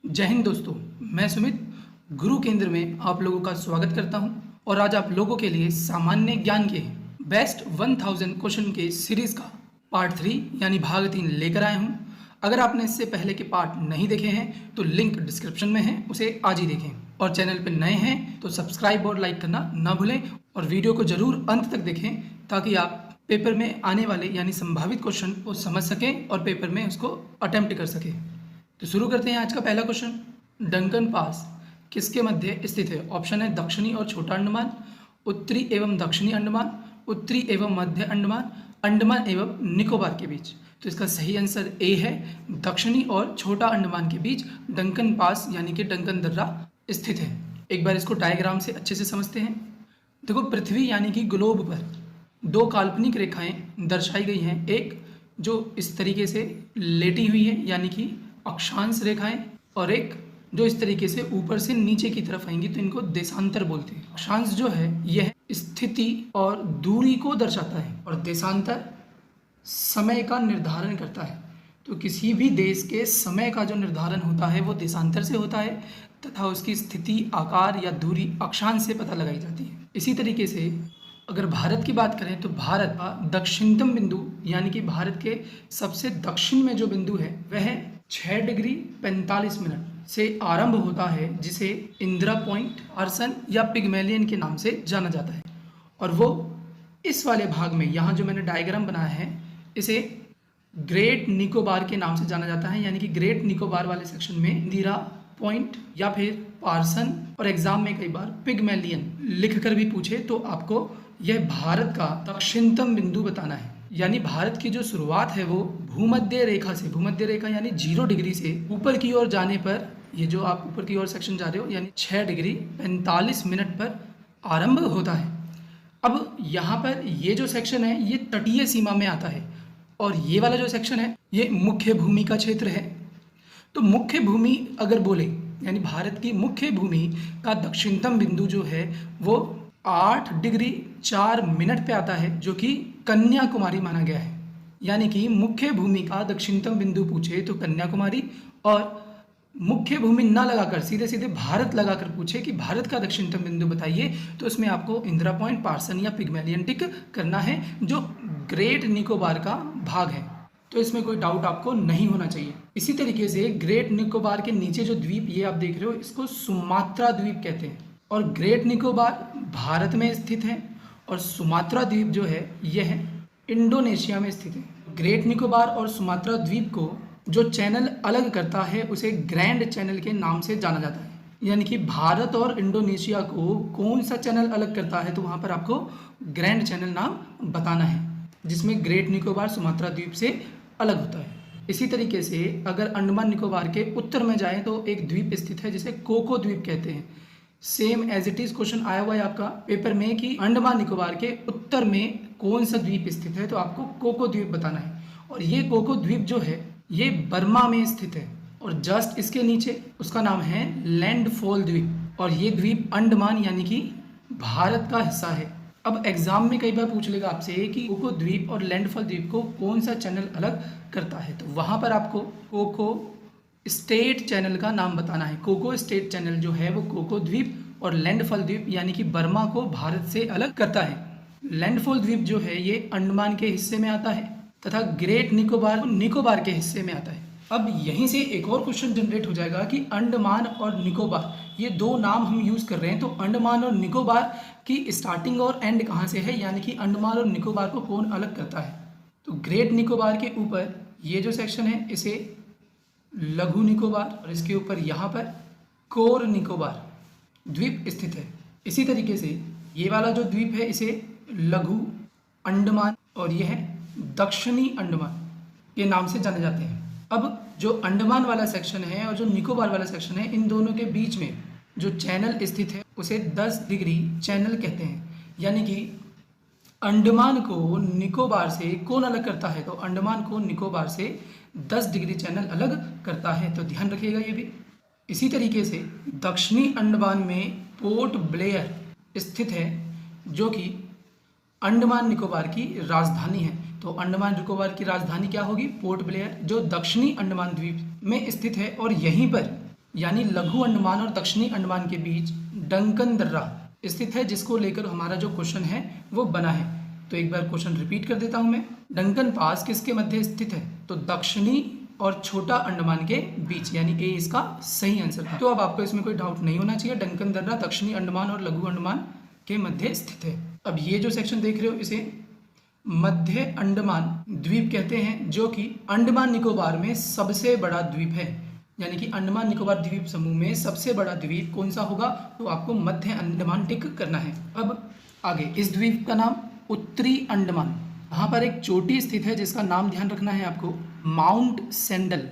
जय हिंद दोस्तों, मैं सुमित गुरु केंद्र में आप लोगों का स्वागत करता हूं और आज आप लोगों के लिए सामान्य ज्ञान के बेस्ट 1000 क्वेश्चन के सीरीज का पार्ट 3 यानी भाग 3 लेकर आया हूं। अगर आपने इससे पहले के पार्ट नहीं देखे हैं तो लिंक डिस्क्रिप्शन में है, उसे आज ही देखें। और चैनल पर नए हैं तो सब्सक्राइब और लाइक करना ना भूलें और वीडियो को जरूर अंत तक देखें ताकि आप पेपर में आने वाले यानी संभावित क्वेश्चन को समझ सकें और पेपर में उसको अटेम्प्ट कर सकें। तो शुरू करते हैं आज का पहला क्वेश्चन। डंकन पास किसके मध्य स्थित है? ऑप्शन है दक्षिणी और छोटा अंडमान, उत्तरी एवं दक्षिणी अंडमान, उत्तरी एवं मध्य अंडमान, अंडमान एवं निकोबार के बीच। तो इसका सही आंसर ए है, दक्षिणी और छोटा अंडमान के बीच डंकन पास यानी कि डंकन दर्रा स्थित है। एक बार इसको डायग्राम से अच्छे से समझते हैं। देखो, पृथ्वी यानी कि ग्लोब पर दो काल्पनिक रेखाएं दर्शाई गई हैं। एक जो इस तरीके से लेटी हुई है यानी कि अक्षांश रेखाएं, और एक जो इस तरीके से ऊपर से नीचे की तरफ आएंगी तो इनको देशांतर बोलते हैं। अक्षांश जो है यह स्थिति और दूरी को दर्शाता है और देशांतर समय का निर्धारण करता है। तो किसी भी देश के समय का जो निर्धारण होता है वो देशांतर से होता है तथा उसकी स्थिति, आकार या दूरी अक्षांश से पता लगाई जाती है। इसी तरीके से अगर भारत की बात करें तो भारत का दक्षिणतम बिंदु यानी कि भारत के सबसे दक्षिण में जो बिंदु है वह 6 डिग्री 45 मिनट से आरंभ होता है, जिसे इंदिरा पॉइंट, आर्सन या पिग्मेलियन के नाम से जाना जाता है। और वो इस वाले भाग में, यहाँ जो मैंने डायग्राम बनाया है, इसे ग्रेट निकोबार के नाम से जाना जाता है। यानी कि ग्रेट निकोबार वाले सेक्शन में इंदिरा पॉइंट या फिर पार्सन, और एग्जाम में कई बार पिग्मेलियन लिख कर भी पूछे तो आपको यह भारत का दक्षिणतम बिंदु बताना है। यानी भारत की जो शुरुआत है वो भूमध्य रेखा से, भूमध्य रेखा यानी 0 डिग्री से ऊपर की ओर जाने पर, ये जो आप ऊपर की ओर सेक्शन जा रहे हो यानी 6 डिग्री 45 मिनट पर आरंभ होता है। अब यहाँ पर ये जो सेक्शन है ये तटीय सीमा में आता है और ये वाला जो सेक्शन है ये मुख्य भूमि का क्षेत्र है। तो मुख्य भूमि अगर बोले यानी भारत की मुख्य भूमि का दक्षिणतम बिंदु जो है वो 8 डिग्री 4 मिनट पे आता है, जो कि कन्याकुमारी माना गया है। यानी कि मुख्य भूमि का दक्षिणतम बिंदु पूछे तो कन्याकुमारी, और मुख्य भूमि ना लगाकर सीधे सीधे भारत लगाकर पूछे कि भारत का दक्षिणतम बिंदु बताइए तो इसमें आपको इंदिरा पॉइंट, पार्सन या पिग्मेलियन टिक करना है, जो ग्रेट निकोबार का भाग है। तो इसमें कोई डाउट आपको नहीं होना चाहिए। इसी तरीके से ग्रेट निकोबार के नीचे जो द्वीप ये आप देख रहे हो इसको सुमात्रा द्वीप कहते हैं, और ग्रेट निकोबार भारत में स्थित है और सुमात्रा द्वीप जो है यह इंडोनेशिया में स्थित है। ग्रेट निकोबार और सुमात्रा द्वीप को जो चैनल अलग करता है उसे ग्रैंड चैनल के नाम से जाना जाता है। यानी कि भारत और इंडोनेशिया को कौन सा चैनल अलग करता है तो वहाँ पर आपको ग्रैंड चैनल नाम बताना है, जिसमें ग्रेट निकोबार सुमात्रा द्वीप से अलग होता है। इसी तरीके से अगर अंडमान निकोबार के उत्तर में जाएं तो एक द्वीप स्थित है जिसे कोको द्वीप कहते हैं। Same as it is question आया हुआ है आपका पेपर में कि अंडमान निकोबार के उत्तर में कौन सा द्वीप स्थित है, तो आपको कोको द्वीप बताना है। और ये कोको द्वीप जो है ये बर्मा में स्थित है और जस्ट इसके नीचे उसका नाम है लैंडफॉल द्वीप, और ये द्वीप अंडमान यानी कि भारत का हिस्सा है। अब एग्जाम में कई बार पूछ लेगा आपसे कि कोको द्वीप और लैंडफॉल द्वीप को कौन सा चैनल अलग करता है, तो वहां पर आपको कोको स्टेट चैनल का नाम बताना है। कोको स्टेट चैनल जो है वो कोको द्वीप और लैंडफॉल द्वीप यानी कि बर्मा को भारत से अलग करता है। लैंडफॉल द्वीप जो है ये अंडमान के हिस्से में आता है तथा ग्रेट निकोबार निकोबार के हिस्से में आता है। अब यहीं से एक और क्वेश्चन जनरेट हो जाएगा कि अंडमान और निकोबार ये दो नाम हम यूज कर रहे हैं, तो अंडमान और निकोबार की स्टार्टिंग और एंड कहाँ से है, यानी कि अंडमान और निकोबार को कौन अलग करता है। तो ग्रेट निकोबार के ऊपर ये जो सेक्शन है इसे लघु निकोबार, और इसके ऊपर यहाँ पर कोर निकोबार द्वीप स्थित है। इसी तरीके से ये वाला जो द्वीप है इसे लघु अंडमान और यह दक्षिणी अंडमान के नाम से जाने जाते हैं। अब जो अंडमान वाला सेक्शन है और जो निकोबार वाला सेक्शन है, इन दोनों के बीच में जो चैनल स्थित है उसे 10 डिग्री चैनल कहते हैं। यानी कि अंडमान को निकोबार से कौन अलग करता है, तो अंडमान को निकोबार से 10 डिग्री चैनल अलग करता है, तो ध्यान रखिएगा ये भी। इसी तरीके से दक्षिणी अंडमान में पोर्ट ब्लेयर स्थित है, जो कि अंडमान निकोबार की राजधानी है। तो अंडमान निकोबार की राजधानी क्या होगी, पोर्ट ब्लेयर, जो दक्षिणी अंडमान द्वीप में स्थित है। और यहीं पर यानी लघु अंडमान और दक्षिणी अंडमान के बीच डंकन दर्रा स्थित है, जिसको लेकर हमारा जो क्वेश्चन है वो बना है। तो एक बार क्वेश्चन रिपीट कर देता हूं मैं। डंकन पास किसके मध्य स्थित है? तो दक्षिणी और छोटा अंडमान के बीच, यानी ए इसका सही आंसर था। तो अब आपको इसमें कोई डाउट नहीं होना चाहिए, डंकन दर्रा दक्षिणी अंडमान और लघु अंडमान के मध्य स्थित है। अब ये जो सेक्शन देख रहे हो इसे मध्य अंडमान द्वीप कहते हैं, जो कि अंडमान निकोबार में सबसे बड़ा द्वीप है। यानी कि अंडमान निकोबार द्वीप समूह में सबसे बड़ा द्वीप कौन सा होगा? तो आपको मध्य अंडमान टिक करना है। अब आगे, इस द्वीप का नाम उत्तरी अंडमान, यहाँ पर एक चोटी स्थित है जिसका नाम ध्यान रखना है आपको, माउंट सेंडल।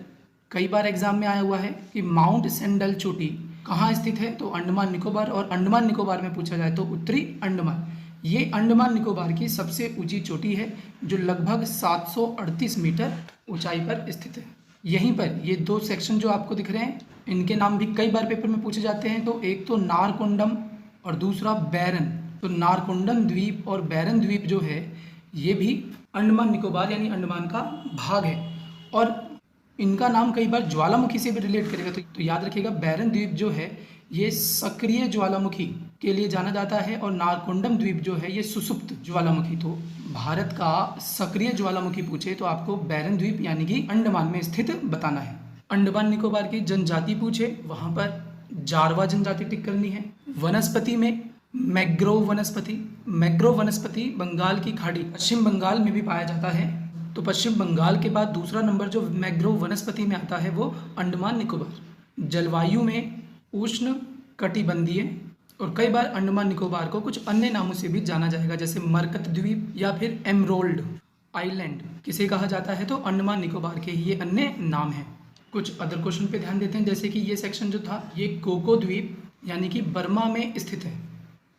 कई बार एग्जाम में आया हुआ है कि माउंट सेंडल चोटी कहाँ स्थित है? तो अंडमान निकोबार, और अंडमान निकोबार में पूछा जाए तो उत्तरी अंडमान। ये अंडमान निकोबार की सबसे ऊंची चोटी है जो लगभग 738 मीटर ऊंचाई पर स्थित है। यहीं पर ये दो सेक्शन जो आपको दिख रहे हैं, इनके नाम भी कई बार पेपर में पूछे जाते हैं। तो एक तो नारकोंडम और दूसरा बैरन। तो नारकोंडम द्वीप और बैरन द्वीप जो है ये भी अंडमान निकोबार यानी अंडमान का भाग है, और इनका नाम कई बार ज्वालामुखी से भी रिलेट करेगा। तो याद रखिएगा, बैरन द्वीप जो है ये सक्रिय ज्वालामुखी के लिए जाना जाता है, और नारकोंडम द्वीप जो है ये सुसुप्त ज्वालामुखी। तो भारत का सक्रिय ज्वालामुखी पूछे तो आपको बैरन द्वीप यानी कि अंडमान में स्थित बताना है। अंडमान निकोबार की जनजाति पूछे, वहां पर जारवा जनजाति टिक करनी है। वनस्पति में मैग्रोव वनस्पति, मैग्रोव वनस्पति बंगाल की खाड़ी पश्चिम बंगाल में भी पाया जाता है। तो पश्चिम बंगाल के बाद दूसरा नंबर जो मैग्रोव वनस्पति में आता है वो अंडमान निकोबार। जलवायु में उष्ण कटिबंधीय, और कई बार अंडमान निकोबार को कुछ अन्य नामों से भी जाना जाएगा, जैसे मरकत द्वीप या फिर एमरोल्ड आइलैंड किसे कहा जाता है? तो अंडमान निकोबार के ये अन्य नाम हैं। कुछ अदर क्वेश्चन पे ध्यान देते हैं, जैसे कि ये सेक्शन जो था ये कोको द्वीप यानी कि बर्मा में स्थित है,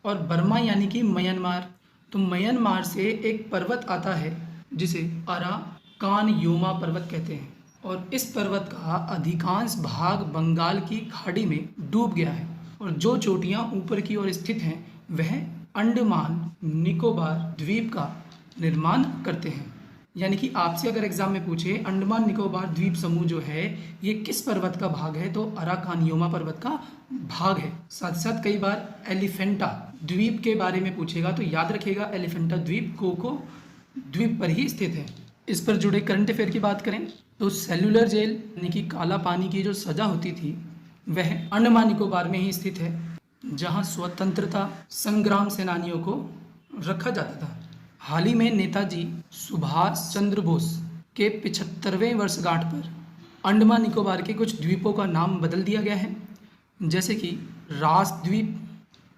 और बर्मा यानी कि म्यांमार। तो म्यांमार से एक पर्वत आता है जिसे अराकानयोमा पर्वत कहते हैं, और इस पर्वत का अधिकांश भाग बंगाल की खाड़ी में डूब गया है, और जो चोटियां ऊपर की ओर स्थित हैं वह अंडमान निकोबार द्वीप का निर्माण करते हैं। यानी कि आपसे अगर एग्जाम में पूछे अंडमान निकोबार द्वीप समूह जो है ये किस पर्वत का भाग है, तो अराकानयोमा पर्वत का भाग है। साथ साथ कई बार एलिफेंटा द्वीप के बारे में पूछेगा, तो याद रखिएगा एलिफेंटा द्वीप कोको द्वीप पर ही स्थित है। इस पर जुड़े करंट अफेयर की बात करें तो सेल्युलर जेल यानी कि काला पानी की जो सजा होती थी वह अंडमान निकोबार में ही स्थित है, जहां स्वतंत्रता संग्राम सेनानियों को रखा जाता था। हाल ही में नेताजी सुभाष चंद्र बोस के 75वें वर्षगांठ पर अंडमान निकोबार के कुछ द्वीपों का नाम बदल दिया गया है, जैसे कि रास द्वीप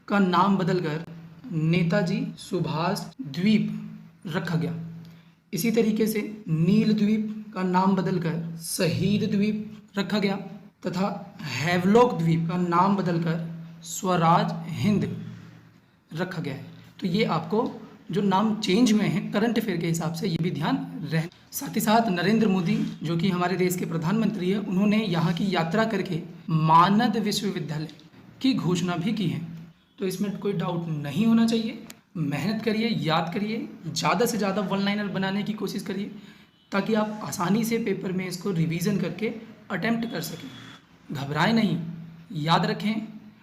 का नाम बदलकर नेताजी सुभाष द्वीप रखा गया। इसी तरीके से नील द्वीप का नाम बदलकर शहीद द्वीप रखा गया, तथा हैवलॉक द्वीप का नाम बदलकर स्वराज हिंद रखा गया है। तो ये आपको जो नाम चेंज हुए हैं करंट अफेयर के हिसाब से ये भी ध्यान रहे। साथ ही साथ नरेंद्र मोदी जो कि हमारे देश के प्रधानमंत्री है, उन्होंने यहाँ की यात्रा करके मानद विश्वविद्यालय की घोषणा भी की है। तो इसमें कोई डाउट नहीं होना चाहिए। मेहनत करिए, याद करिए, ज़्यादा से ज़्यादा वन लाइनर बनाने की कोशिश करिए, ताकि आप आसानी से पेपर में इसको रिवीजन करके अटेम्प्ट कर सकें। घबराएं नहीं, याद रखें,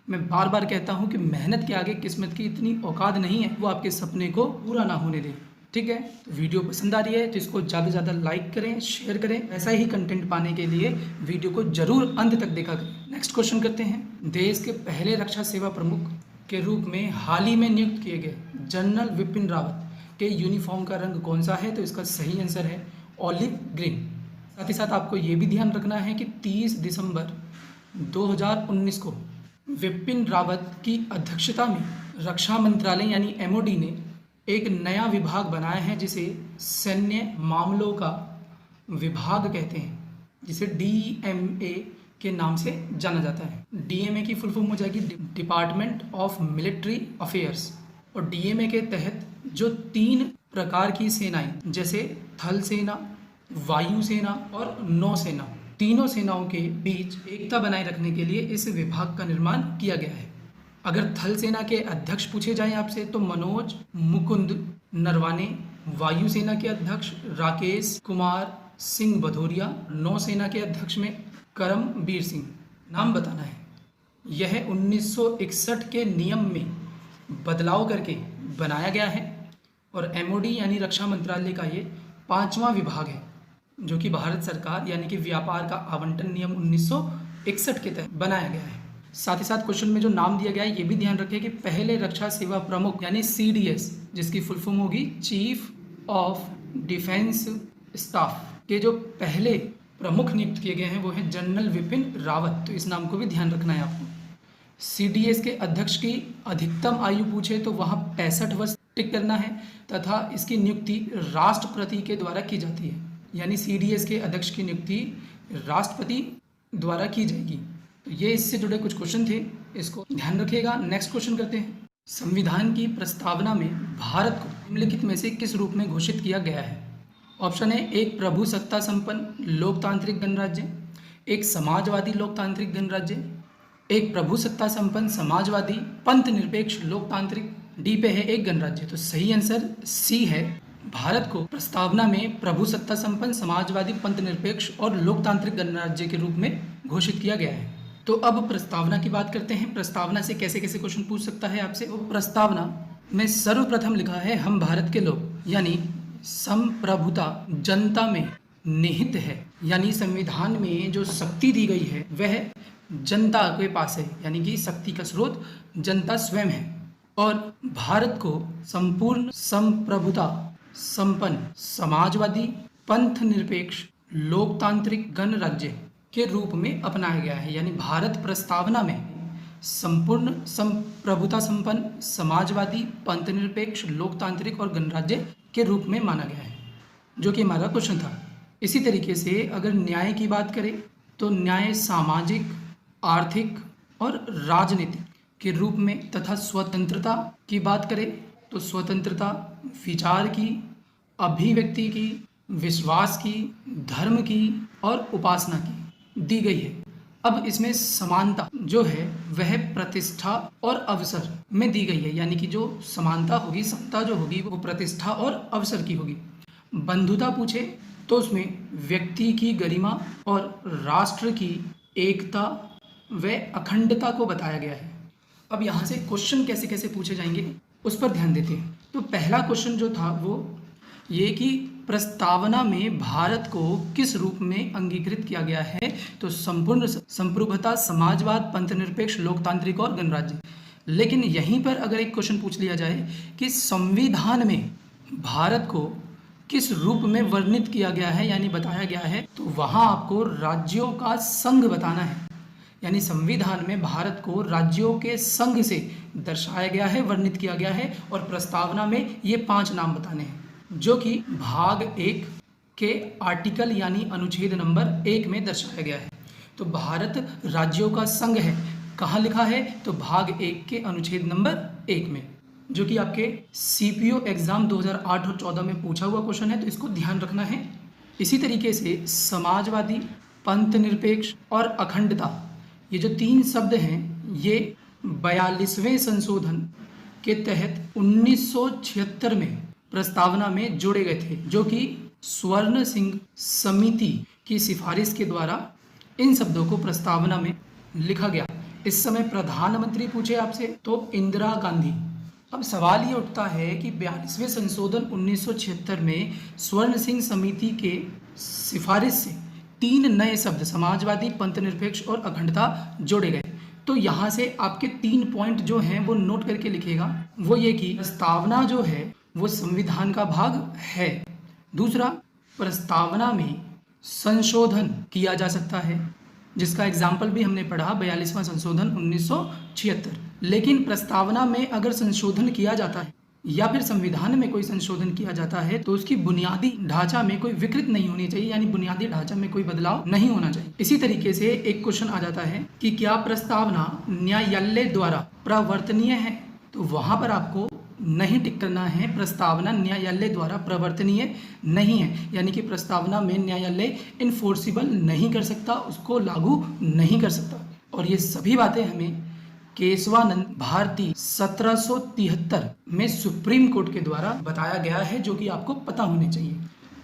मैं बार बार कहता हूं कि मेहनत के आगे किस्मत की इतनी औकात नहीं है, वो आपके सपने को पूरा ना होने दें। ठीक है, तो वीडियो पसंद आ रही है तो इसको ज़्यादा से ज़्यादा लाइक करें, शेयर करें। ऐसा ही कंटेंट पाने के लिए वीडियो को जरूर अंत तक देखा करें। नेक्स्ट क्वेश्चन करते हैं। देश के पहले रक्षा सेवा प्रमुख के रूप में हाल ही में नियुक्त किए गए जनरल विपिन रावत के यूनिफॉर्म का रंग कौन सा है? तो इसका सही आंसर है ऑलिव ग्रीन। साथ ही साथ आपको ये भी ध्यान रखना है कि 30 दिसंबर 2019 को विपिन रावत की अध्यक्षता में रक्षा मंत्रालय यानी MOD ने एक नया विभाग बनाया है जिसे सैन्य मामलों का विभाग कहते हैं, जिसे DMA के नाम से जाना जाता है। DMA की फुल फॉर्म हो जाएगी डिपार्टमेंट ऑफ मिलिट्री अफेयर्स, और DMA के तहत जो 3 प्रकार की सेनाएं जैसे थल सेना, वायु सेना और नौसेना, तीनों सेनाओं के बीच एकता बनाए रखने के लिए इस विभाग का निर्माण किया गया है। अगर थल सेना के अध्यक्ष पूछे जाएं आपसे तो मनोज मुकुंद नरवाने, वायुसेना के अध्यक्ष राकेश कुमार सिंह भदौरिया, नौसेना के अध्यक्ष में करमबीर सिंह। नाम बताना है। यह 1961 के नियम में बदलाव करके बनाया गया है और एमओडी यानी रक्षा मंत्रालय का ये 5वां विभाग है, जो कि भारत सरकार यानी कि व्यापार का आवंटन नियम 1961 के तहत बनाया गया है। साथ ही साथ क्वेश्चन में जो नाम दिया गया है ये भी ध्यान रखें कि पहले रक्षा सेवा प्रमुख यानी सीडीएस, जिसकी फुल फॉर्म होगी चीफ ऑफ डिफेंस स्टाफ, के जो पहले प्रमुख नियुक्त किए गए हैं वो हैं जनरल विपिन रावत। तो इस नाम को भी ध्यान रखना है आपको। सीडीएस के अध्यक्ष की अधिकतम आयु पूछे तो वहाँ 65 वर्ष टिक करना है तथा इसकी नियुक्ति राष्ट्रपति के द्वारा की जाती है, यानी सीडीएस के अध्यक्ष की नियुक्ति राष्ट्रपति द्वारा की जाएगी। तो ये इससे जुड़े कुछ क्वेश्चन थे, इसको ध्यान रखिएगा। नेक्स्ट क्वेश्चन करते हैं। संविधान की प्रस्तावना में भारत को निम्नलिखित में से किस रूप में घोषित किया गया है? ऑप्शन है, एक प्रभु सत्ता संपन्न लोकतांत्रिक गणराज्य, एक समाजवादी लोकतांत्रिक गणराज्य, एक प्रभु सत्ता संपन्न समाजवादी पंथ निरपेक्ष लोकतांत्रिक, डी पे है एक गणराज्य। तो सही आंसर सी है। भारत को प्रस्तावना में प्रभु सत्ता संपन्न समाजवादी पंथ निरपेक्ष और लोकतांत्रिक गणराज्य के रूप में घोषित किया गया है। तो अब प्रस्तावना की बात करते हैं। प्रस्तावना से कैसे कैसे क्वेश्चन पूछ सकता है आपसे। तो प्रस्तावना में सर्वप्रथम लिखा है हम भारत के लोग, यानी संप्रभुता जनता में निहित है, यानी संविधान में जो शक्ति दी गई है वह जनता के पास है, यानी कि शक्ति का स्रोत जनता स्वयं है। और भारत को संपूर्ण संप्रभुता संपन्न समाजवादी पंथ निरपेक्ष लोकतांत्रिक गणराज्य के रूप में अपनाया गया है, यानी भारत प्रस्तावना में संपूर्ण संप्रभुता संपन्न समाजवादी पंथ निरपेक्ष लोकतांत्रिक और गणराज्य के रूप में माना गया है, जो कि हमारा क्वेश्चन था। इसी तरीके से अगर न्याय की बात करें तो न्याय सामाजिक, आर्थिक और राजनीतिक के रूप में, तथा स्वतंत्रता की बात करें तो स्वतंत्रता विचार की, अभिव्यक्ति की, विश्वास की, धर्म की और उपासना की दी गई है। अब इसमें समानता जो है वह प्रतिष्ठा और अवसर में दी गई है, यानी कि जो समानता होगी, समता जो होगी वो प्रतिष्ठा और अवसर की होगी। बंधुता पूछे तो उसमें व्यक्ति की गरिमा और राष्ट्र की एकता व अखंडता को बताया गया है। अब यहाँ से क्वेश्चन कैसे कैसे पूछे जाएंगे उस पर ध्यान देते हैं। तो पहला क्वेश्चन जो था वो ये कि प्रस्तावना में भारत को किस रूप में अंगीकृत किया गया है? तो संपूर्ण संप्रभुता समाजवाद पंथ निरपेक्ष लोकतांत्रिक और गणराज्य। लेकिन यहीं पर अगर एक क्वेश्चन पूछ लिया जाए कि संविधान में भारत को किस रूप में वर्णित किया गया है यानी बताया गया है, तो वहाँ आपको राज्यों का संघ बताना है, यानी संविधान में भारत को राज्यों के संघ से दर्शाया गया है, वर्णित किया गया है। और प्रस्तावना में ये 5 नाम बताने हैं, जो कि भाग 1 के आर्टिकल यानी अनुच्छेद नंबर 1 में दर्शाया गया है। तो भारत राज्यों का संघ है, कहाँ लिखा है? तो भाग 1 के अनुच्छेद नंबर 1 में, जो कि आपके सीपीओ एग्जाम 2008 और 14 में पूछा हुआ क्वेश्चन है, तो इसको ध्यान रखना है। इसी तरीके से समाजवादी, पंथ निरपेक्ष और अखंडता, ये जो 3 शब्द हैं ये 42वें संशोधन के तहत 1976 में प्रस्तावना में जोड़े गए थे, जो कि स्वर्ण सिंह समिति की सिफारिश के द्वारा इन शब्दों को प्रस्तावना में लिखा गया। इस समय प्रधानमंत्री पूछे आपसे तो इंदिरा गांधी। अब सवाल ये उठता है कि 42वें संशोधन 1976 में स्वर्ण सिंह समिति के सिफारिश से 3 नए शब्द समाजवादी, पंथ निरपेक्ष और अखंडता जोड़े गए। तो यहाँ से आपके 3 पॉइंट जो हैं वो नोट करके लिखिएगा। वो ये कि प्रस्तावना जो है वो संविधान का भाग है। दूसरा, प्रस्तावना में संशोधन किया जा सकता है, जिसका एग्जाम्पल भी हमने पढ़ा 42वां संशोधन 1976। लेकिन प्रस्तावना में अगर संशोधन किया जाता है या फिर संविधान में कोई संशोधन किया जाता है तो उसकी बुनियादी ढांचा में कोई विकृत नहीं होनी चाहिए, यानी बुनियादी ढांचा में कोई बदलाव नहीं होना चाहिए। इसी तरीके से एक क्वेश्चन आ जाता है कि क्या प्रस्तावना न्यायालय द्वारा प्रवर्तनीय है? तो वहां पर आपको नहीं टिक करना है, प्रस्तावना न्यायालय द्वारा प्रवर्तनीय नहीं है, यानी कि प्रस्तावना में न्यायालय इन्फोर्सिबल नहीं कर सकता, उसको लागू नहीं कर सकता। और ये सभी बातें हमें केशवानंद भारती 1773 में सुप्रीम कोर्ट के द्वारा बताया गया है, जो कि आपको पता होने चाहिए।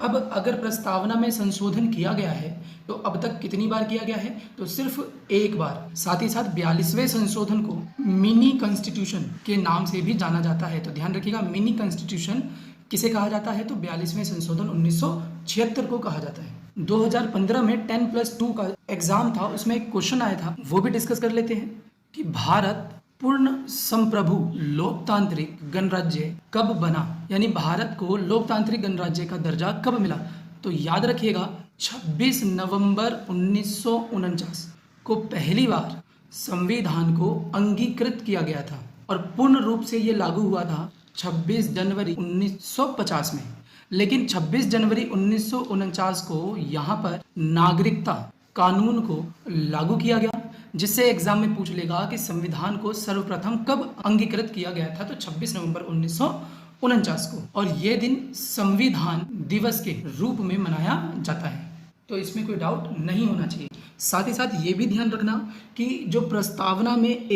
अब अगर प्रस्तावना में संशोधन किया गया है तो अब तक कितनी बार किया गया है, तो सिर्फ एक बार। साथ ही साथ 42वें संशोधन को मिनी कॉन्स्टिट्यूशन के नाम से भी जाना जाता है। तो ध्यान रखिएगा, मिनी कॉन्स्टिट्यूशन किसे कहा जाता है, तो 42वें संशोधन 1976 को कहा जाता है। 2015 में 10+2 का एग्जाम था, उसमें एक क्वेश्चन आया था, वो भी डिस्कस कर लेते हैं कि भारत पूर्ण संप्रभु लोकतांत्रिक गणराज्य कब बना, यानी भारत को लोकतांत्रिक गणराज्य का दर्जा कब मिला। तो याद रखिएगा 26 नवंबर 1949 को पहली बार संविधान को अंगीकृत किया गया था और पूर्ण रूप से ये लागू हुआ था 26 जनवरी 1950 में। लेकिन 26 जनवरी 1949 को यहाँ पर नागरिकता कानून को लागू किया गया, जिससे एग्जाम में पूछ लेगा कि संविधान को सर्वप्रथम कब अंगीकृत किया गया था, तो 26 नवंबर 1949 को। और ये दिन संविधान दिवस के रूप में मनाया जाता है, तो इसमें कोई डाउट नहीं होना चाहिए। साथ ही साथ ये भी ध्यान रखना कि जो प्रस्तावना में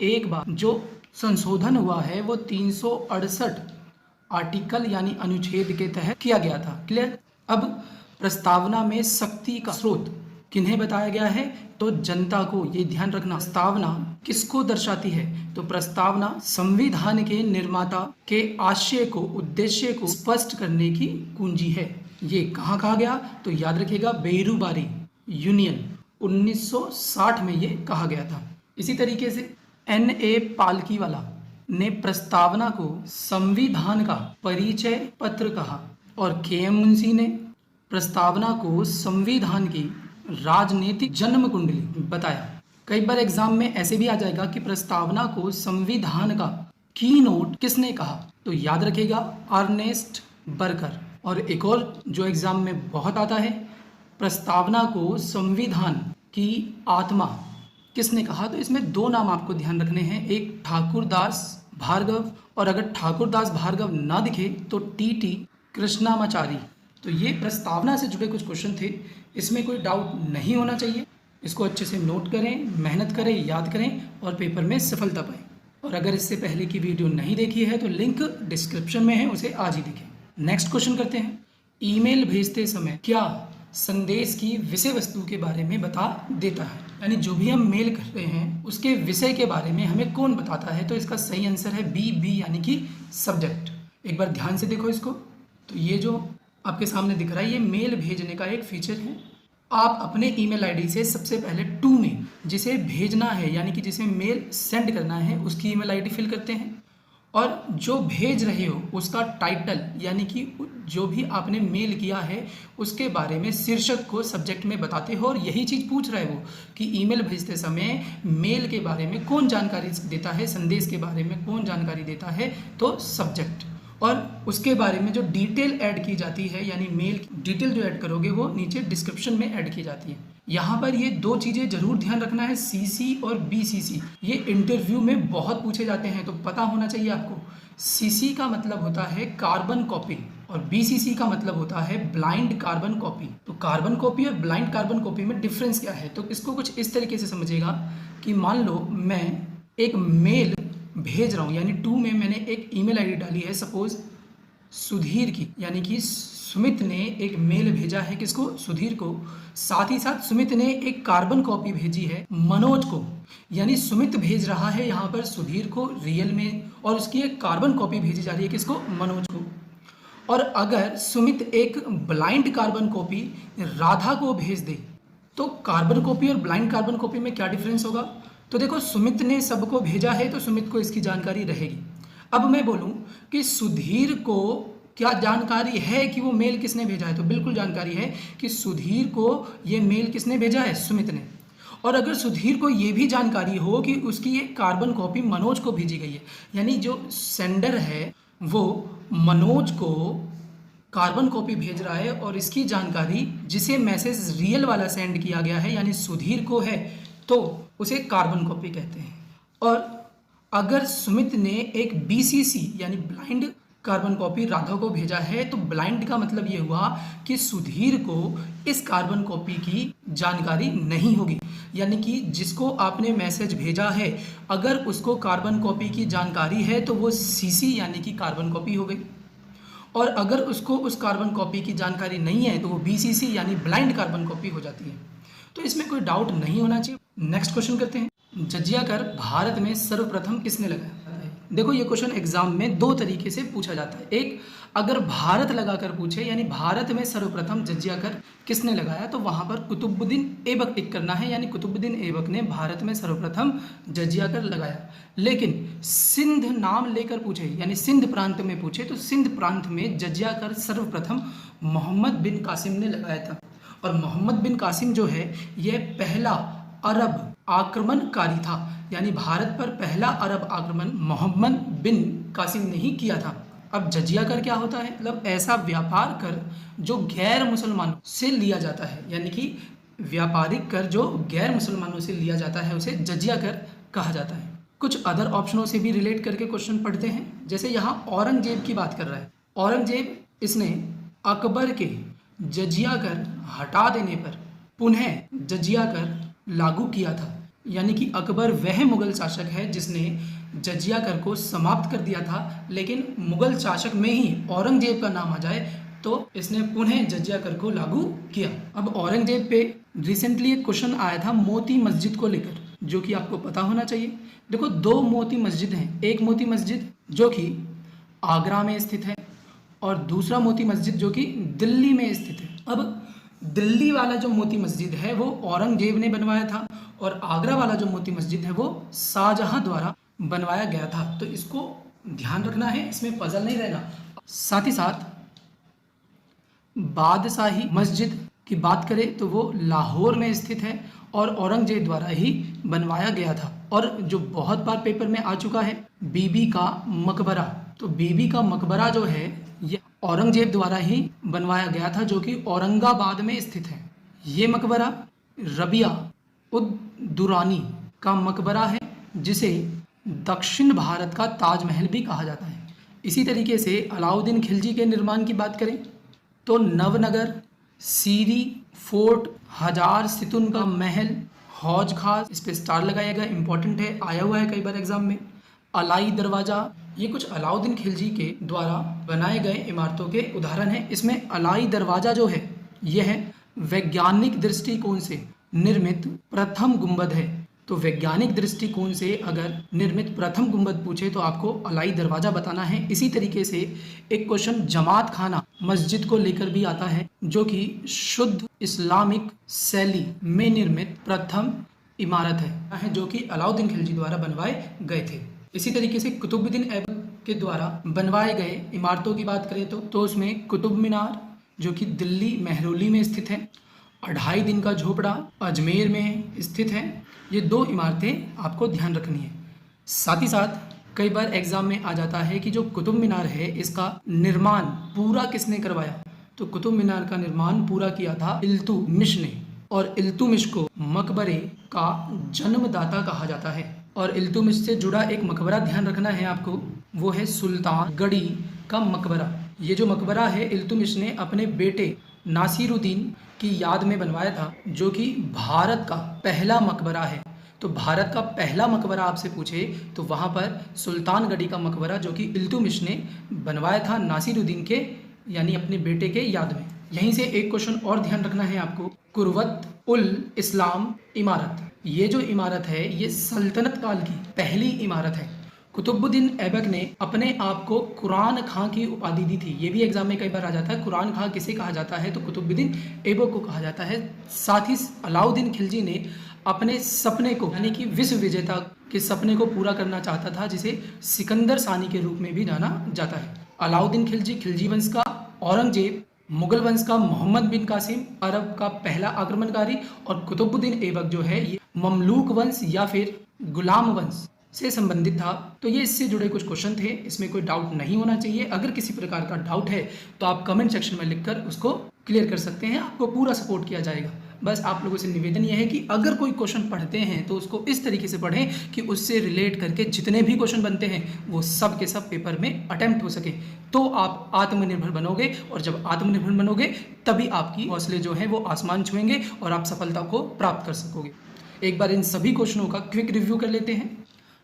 एक बार जो संशोधन हुआ है वो 368 आर्टिकल यानी अनुच्छेद के तहत किया गया था। क्लियर। अब प्रस्तावना में शक्ति का स्रोत किन्हें बताया गया है, तो जनता को। ये ध्यान रखना, प्रस्तावना किसको दर्शाती है, तो प्रस्तावना संविधान के निर्माता के आशय को, उद्देश्य को स्पष्ट करने की कुंजी है। ये कहाँ कहा गया, तो याद रखिएगा बेरूबारी यूनियन 1960 में ये कहा गया था। इसी तरीके से N.A. पालकीवाला ने प्रस्तावना को संविधान का परिचय पत्र कहा और K.M. मुंशी ने प्रस्तावना को संविधान की राजनीतिक जन्म कुंडली बताया। कई बार एग्जाम में ऐसे भी आ जाएगा कि प्रस्तावना को संविधान का की नोट किसने कहा, तो याद रखिएगा अर्नेस्ट बर्कर। और एक और जो एग्जाम में बहुत आता है, प्रस्तावना को संविधान की आत्मा किसने कहा, तो इसमें दो नाम आपको ध्यान रखने हैं, एक ठाकुरदास भार्गव, और अगर ठाकुरदास भार्गव ना दिखे तो टी कृष्णामाचारी। तो ये प्रस्तावना से जुड़े कुछ क्वेश्चन थे, इसमें कोई डाउट नहीं होना चाहिए। इसको अच्छे से नोट करें, मेहनत करें, याद करें और पेपर में सफलता पाएं। और अगर इससे पहले की वीडियो नहीं देखी है तो लिंक डिस्क्रिप्शन में है, उसे आज ही देखें। नेक्स्ट क्वेश्चन करते हैं, ईमेल भेजते समय क्या संदेश की विषय वस्तु के बारे में बता देता है, यानी जो भी हम मेल कर रहे हैं उसके विषय के बारे में हमें कौन बताता है, तो इसका सही आंसर है बी यानी कि सब्जेक्ट। एक बार ध्यान से देखो इसको, तो ये जो आपके सामने दिख रहा है ये मेल भेजने का एक फीचर है। आप अपने ईमेल आईडी से सबसे पहले टू में जिसे भेजना है यानी कि जिसे मेल सेंड करना है उसकी ईमेल आईडी फिल करते हैं, और जो भेज रहे हो उसका टाइटल यानी कि जो भी आपने मेल किया है उसके बारे में शीर्षक को सब्जेक्ट में बताते हो। और यही चीज़ पूछ रहा है वो कि ईमेल भेजते समय मेल के बारे में कौन जानकारी देता है, संदेश के बारे में कौन जानकारी देता है, तो सब्जेक्ट। और उसके बारे में जो डिटेल ऐड की जाती है यानी मेल डिटेल जो ऐड करोगे वो नीचे डिस्क्रिप्शन में ऐड की जाती है। यहाँ पर ये दो चीज़ें जरूर ध्यान रखना है, सीसी और बीसीसी। ये इंटरव्यू में बहुत पूछे जाते हैं तो पता होना चाहिए आपको। सीसी का मतलब होता है कार्बन कॉपी और बीसीसी का मतलब होता है ब्लाइंड कार्बन कॉपी। तो कार्बन कॉपी और ब्लाइंड कार्बन कॉपी में डिफरेंस क्या है, तो इसको कुछ इस तरीके से समझिएगा कि मान लो मैं एक मेल भेज रहा हूँ, यानी टू में मैंने एक ईमेल आईडी डाली है सपोज सुधीर की, यानी कि सुमित ने एक मेल भेजा है किसको, सुधीर को। साथ ही साथ सुमित ने एक कार्बन कॉपी भेजी है मनोज को, यानी सुमित भेज रहा है यहाँ पर सुधीर को रियल में और उसकी एक कार्बन कॉपी भेजी जा रही है किसको, मनोज को। और अगर सुमित एक ब्लाइंड कार्बन कॉपी राधा को भेज दे तो कार्बन कॉपी और ब्लाइंड कार्बन कॉपी में क्या डिफरेंस होगा, तो देखो सुमित ने सबको भेजा है तो सुमित को इसकी जानकारी रहेगी। अब मैं बोलूं कि सुधीर को क्या जानकारी है कि वो मेल किसने भेजा है, तो बिल्कुल जानकारी है कि सुधीर को ये मेल किसने भेजा है, सुमित ने। और अगर सुधीर को ये भी जानकारी हो कि उसकी एक कार्बन कॉपी मनोज को भेजी गई है, यानी जो सेंडर है वो मनोज को कार्बन कॉपी भेज रहा है और इसकी जानकारी जिसे मैसेज रियल वाला सेंड किया गया है यानी सुधीर को है तो उसे कार्बन कॉपी कहते हैं। और अगर सुमित ने एक बीसीसी यानी ब्लाइंड कार्बन कॉपी राधा को भेजा है तो ब्लाइंड का मतलब ये हुआ कि सुधीर को इस कार्बन कॉपी की जानकारी नहीं होगी, यानी कि जिसको आपने मैसेज भेजा है अगर उसको कार्बन कॉपी की जानकारी है तो वो सीसी यानी कि कार्बन कॉपी हो गई। और अगर उसको उस कार्बन कॉपी की जानकारी नहीं है तो वो BCC यानी ब्लाइंड कार्बन कॉपी हो जाती है। तो इसमें कोई डाउट नहीं होना चाहिए। नेक्स्ट क्वेश्चन करते हैं। जजिया कर भारत में सर्वप्रथम किसने लगाया? देखो ये क्वेश्चन एग्जाम में दो तरीके से पूछा जाता है। एक, अगर भारत लगाकर पूछे यानी भारत में सर्वप्रथम जजिया कर किसने लगाया, तो वहां पर कुतुबुद्दीन ऐबक टिक करना है, यानी कुतुबुद्दीन ऐबक ने भारत में सर्वप्रथम जजिया कर लगाया। लेकिन सिंध नाम लेकर पूछे यानी सिंध प्रांत में पूछे तो सिंध प्रांत में जजिया कर सर्वप्रथम मोहम्मद बिन कासिम ने लगाया था। और मोहम्मद बिन कासिम जो है यह पहला अरब आक्रमणकारी था, यानी भारत पर पहला अरब आक्रमण मोहम्मद बिन कासिम ने ही किया था। अब जजिया कर क्या होता है? मतलब ऐसा व्यापार कर जो गैर मुसलमानों से लिया जाता है, यानी कि व्यापारिक कर जो गैर मुसलमानों से लिया जाता है उसे जजिया कर कहा जाता है। कुछ अदर ऑप्शनों से भी रिलेट करके क्वेश्चन पढ़ते हैं। जैसे यहाँ औरंगजेब की बात कर रहा है। औरंगजेब इसने अकबर के जजिया कर हटा देने पर पुनः जजिया कर लागू किया था, यानी कि अकबर वह मुगल शासक है जिसने जजिया कर को समाप्त कर दिया था। लेकिन मुगल शासक में ही औरंगजेब का नाम आ जाए तो इसने पुनः जजिया कर को लागू किया। अब औरंगजेब पे रिसेंटली एक क्वेश्चन आया था मोती मस्जिद को लेकर, जो कि आपको पता होना चाहिए। देखो दो मोती मस्जिद हैं, एक मोती मस्जिद जो कि आगरा में स्थित है और दूसरा मोती मस्जिद जो कि दिल्ली में स्थित है। अब दिल्ली वाला जो मोती मस्जिद है वो औरंगजेब ने बनवाया था और आगरा वाला जो मोती मस्जिद है वो शाहजहां द्वारा बनवाया गया था। तो इसको ध्यान रखना है, इसमें पजल नहीं रहना। साथ ही साथ बादशाही मस्जिद की बात करें तो वो लाहौर में स्थित है और औरंगजेब द्वारा ही बनवाया गया था। और जो बहुत बार पेपर में आ चुका है बीबी का मकबरा, तो बीबी का मकबरा जो है ये औरंगजेब द्वारा ही बनवाया गया था, जो कि औरंगाबाद में स्थित है। ये मकबरा रबिया उद दुरानी का मकबरा है, जिसे दक्षिण भारत का ताजमहल भी कहा जाता है। इसी तरीके से अलाउद्दीन खिलजी के निर्माण की बात करें तो नवनगर, सीरी फोर्ट, हजार सितुन का महल, हौज खास, इस पे स्टार लगाया गया, इंपॉर्टेंट है, आया हुआ है कई बार एग्जाम में। अलाई दरवाजा, ये कुछ अलाउद्दीन खिलजी के द्वारा बनाए गए इमारतों के उदाहरण हैं। इसमें अलाई दरवाजा जो है यह है वैज्ञानिक दृष्टिकोण से निर्मित प्रथम गुंबद है। तो वैज्ञानिक दृष्टिकोण से अगर निर्मित प्रथम गुंबद पूछे तो आपको अलाई दरवाजा बताना है। इसी तरीके से एक क्वेश्चन जमात खाना मस्जिद को लेकर भी आता है, जो कि शुद्ध इस्लामिक शैली में निर्मित प्रथम इमारत है, जो कि अलाउद्दीन खिलजी द्वारा बनवाए गए थे। इसी तरीके से कुतुबुद्दीन ऐबक के द्वारा बनवाए गए इमारतों की बात करें तो उसमें कुतुब मीनार जो कि दिल्ली मेहरौली में स्थित है, 2.5 दिन का झोपड़ा अजमेर में स्थित है। ये दो इमारतें आपको ध्यान रखनी है। साथ ही साथ कई बार एग्जाम में आ जाता है कि जो कुतुब मीनार है इसका निर्माण पूरा किसने करवाया, तो कुतुब मीनार का निर्माण पूरा किया था इल्तुतमिश ने। और इल्तुतमिश को मकबरे का जन्मदाता कहा जाता है। और इल्तुतमिश से जुड़ा एक मकबरा ध्यान रखना है आपको, वो है सुल्तान गढ़ी का मकबरा। ये जो मकबरा है इल्तुतमिश ने अपने बेटे नासिरुद्दीन की याद में बनवाया था, जो कि भारत का पहला मकबरा है। तो भारत का पहला मकबरा आपसे पूछे तो वहाँ पर सुल्तान गढ़ी का मकबरा जो कि इल्तुतमिश ने बनवाया था नासिरुद्दीन के यानी अपने बेटे के याद में। यहीं से एक क्वेश्चन और ध्यान रखना है आपको, कुर्वत उल इस्लाम इमारत। ये जो इमारत है ये सल्तनत काल की पहली इमारत है। कुतुबुद्दीन ऐबक ने अपने आप को कुरान खां की उपाधि दी थी। ये भी एग्जाम में कई बार आ जाता है, कुरान खां किसे कहा जाता है, तो कुतुबुद्दीन ऐबक को कहा जाता है। साथ ही अलाउद्दीन खिलजी ने अपने सपने को यानी कि विश्व विजेता के सपने को पूरा करना चाहता था, जिसे सिकंदर सानी के रूप में भी जाना जाता है। अलाउद्दीन खिलजी खिलजी वंश का, औरंगजेब मुगल वंश का, मोहम्मद बिन कासिम अरब का पहला आक्रमणकारी और कुतुबुद्दीन ऐबक जो है ये ममलूक वंश या फिर गुलाम वंश से संबंधित था। तो ये इससे जुड़े कुछ क्वेश्चन थे, इसमें कोई डाउट नहीं होना चाहिए। अगर किसी प्रकार का डाउट है तो आप कमेंट सेक्शन में लिखकर उसको क्लियर कर सकते हैं, आपको पूरा सपोर्ट किया जाएगा। बस आप लोगों से निवेदन यह है कि अगर कोई क्वेश्चन पढ़ते हैं तो उसको इस तरीके से पढ़ें कि उससे रिलेट करके जितने भी क्वेश्चन बनते हैं वो सब के सब पेपर में अटेम्प्ट हो सके, तो आप आत्मनिर्भर बनोगे। और जब आत्मनिर्भर बनोगे तभी आपकी हौसले जो हैं वो आसमान छुएंगे और आप सफलता को प्राप्त कर सकोगे। एक बार इन सभी क्वेश्चनों का क्विक रिव्यू कर लेते हैं।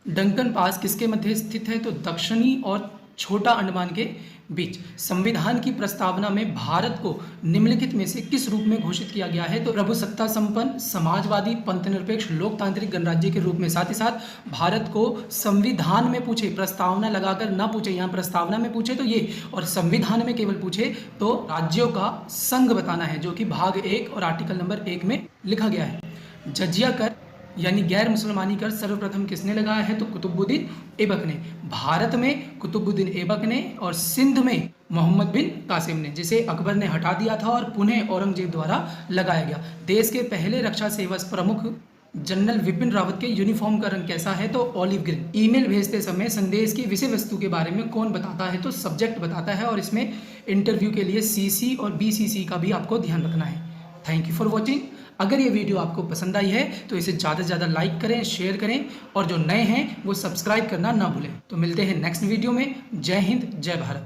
डंकन पास किसके मध्य स्थित है, तो दक्षिणी और छोटा अंडमान के बीच। संविधान की प्रस्तावना में भारत को निम्नलिखित में से किस रूप में घोषित किया गया है? तो प्रभुसत्ता संपन्न, समाजवादी, पंथनिरपेक्ष, लोकतांत्रिक गणराज्य के रूप में। साथ ही साथ भारत को संविधान में पूछे, प्रस्तावना लगाकर ना पूछे, यहाँ प्रस्तावना में पूछे तो ये, और संविधान में केवल पूछे तो राज्यों का संघ बताना है, जो कि भाग 1 और आर्टिकल नंबर 1 में लिखा गया है। जजिया कर यानी गैर मुसलमानी कर सर्वप्रथम किसने लगाया है? तो कुतुबुद्दीन ऐबक ने। भारत में कुतुबुद्दीन ऐबक ने और सिंध में मोहम्मद बिन कासिम ने, जिसे अकबर ने हटा दिया था और पुनः औरंगजेब द्वारा लगाया गया। देश के पहले रक्षा सेवा प्रमुख जनरल विपिन रावत के यूनिफॉर्म का रंग कैसा है? तो ऑलिव ग्रीन। ईमेल भेजते समय संदेश की विषय वस्तु के बारे में कौन बताता है? तो सब्जेक्ट बताता है, और इसमें इंटरव्यू के लिए सीसी और बीसीसी का भी आपको ध्यान रखना है। Thank you for watching. अगर ये वीडियो आपको पसंद आई है तो इसे ज़्यादा से ज़्यादा लाइक करें, शेयर करें, और जो नए हैं वो सब्सक्राइब करना ना भूलें। तो मिलते हैं नेक्स्ट वीडियो में। जय हिंद, जय भारत।